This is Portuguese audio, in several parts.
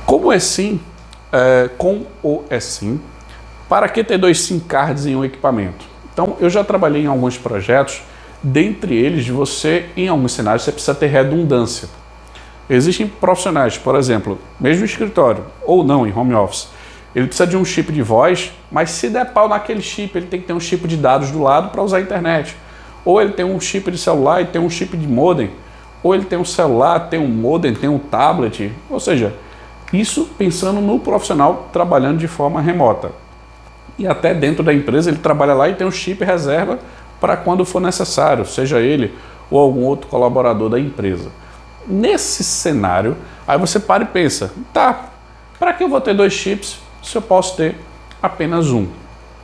Como é sim, com o eSIM, para que ter dois SIM cards em um equipamento? Então, eu já trabalhei em alguns projetos, dentre eles, em alguns cenários, você precisa ter redundância. Existem profissionais, por exemplo, mesmo no escritório, ou não, em home office, ele precisa de um chip de voz, mas se der pau naquele chip, ele tem que ter um chip de dados do lado para usar a internet. Ou ele tem um chip de celular e tem um chip de modem, ou ele tem um celular, tem um modem, tem um tablet, ou seja, isso pensando no profissional trabalhando de forma remota. E até dentro da empresa ele trabalha lá e tem um chip reserva para quando for necessário, seja ele ou algum outro colaborador da empresa. Nesse cenário, aí você para e pensa, tá, para que eu vou ter dois chips se eu posso ter apenas um?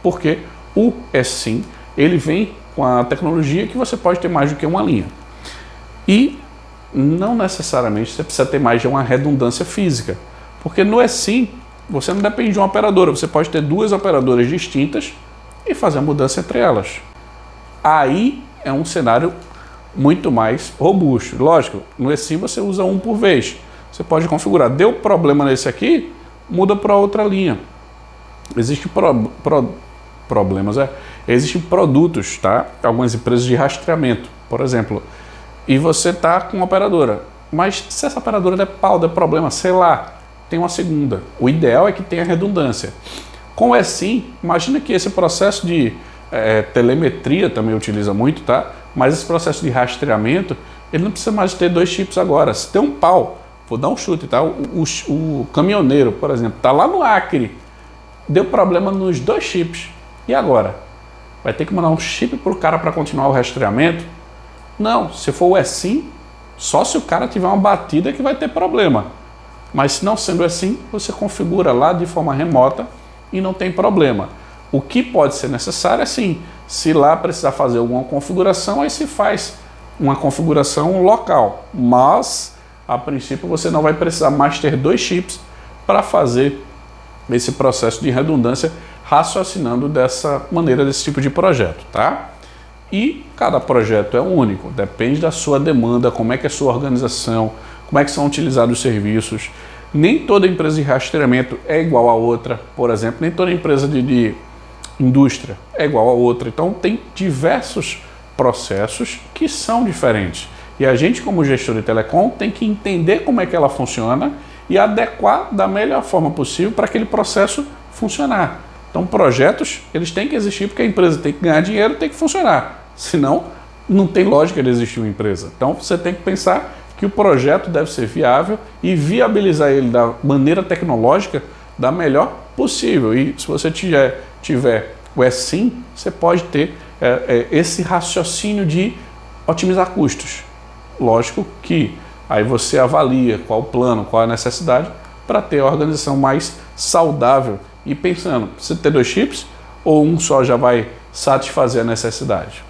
Porque o eSIM, ele vem com a tecnologia que você pode ter mais do que uma linha. E não necessariamente você precisa ter mais de uma redundância física, porque no eSIM você não depende de uma operadora, você pode ter duas operadoras distintas e fazer a mudança entre elas. Aí é um cenário muito mais robusto. Lógico, no eSIM você usa um por vez. Você pode configurar. Deu problema nesse aqui, muda para outra linha. Existem problemas, existem produtos, tá? Algumas empresas de rastreamento, por exemplo, e você está com uma operadora, mas se essa operadora der pau, der problema, sei lá, tem uma segunda. O ideal é que tenha redundância. Com o eSIM, imagina que esse processo de telemetria também utiliza muito, tá? Mas esse processo de rastreamento, ele não precisa mais ter dois chips agora. Se tem um pau, vou dar um chute, tá? O caminhoneiro, por exemplo, tá lá no Acre, deu problema nos dois chips. E agora? Vai ter que mandar um chip para o cara para continuar o rastreamento? Não, se for o eSIM, só se o cara tiver uma batida que vai ter problema. Mas se não sendo assim, você configura lá de forma remota e não tem problema. O que pode ser necessário é sim, se lá precisar fazer alguma configuração, aí se faz uma configuração local. Mas, a princípio, você não vai precisar mais ter dois chips para fazer esse processo de redundância raciocinando dessa maneira, desse tipo de projeto, tá? E cada projeto é único, depende da sua demanda, como é que é a sua organização, como é que são utilizados os serviços. Nem toda empresa de rastreamento é igual a outra, por exemplo, nem toda empresa de indústria é igual a outra. Então tem diversos processos que são diferentes. E a gente, como gestor de telecom, tem que entender como é que ela funciona e adequar da melhor forma possível para aquele processo funcionar. Então projetos, eles têm que existir porque a empresa tem que ganhar dinheiro, tem que funcionar. Senão, não tem lógica de existir uma empresa. Então você tem que pensar que o projeto deve ser viável e viabilizar ele da maneira tecnológica da melhor possível. E se você tiver o eSIM, você pode ter esse raciocínio de otimizar custos. Lógico que aí você avalia qual o plano, qual a necessidade para ter a organização mais saudável e pensando, você ter dois chips ou um só já vai satisfazer a necessidade?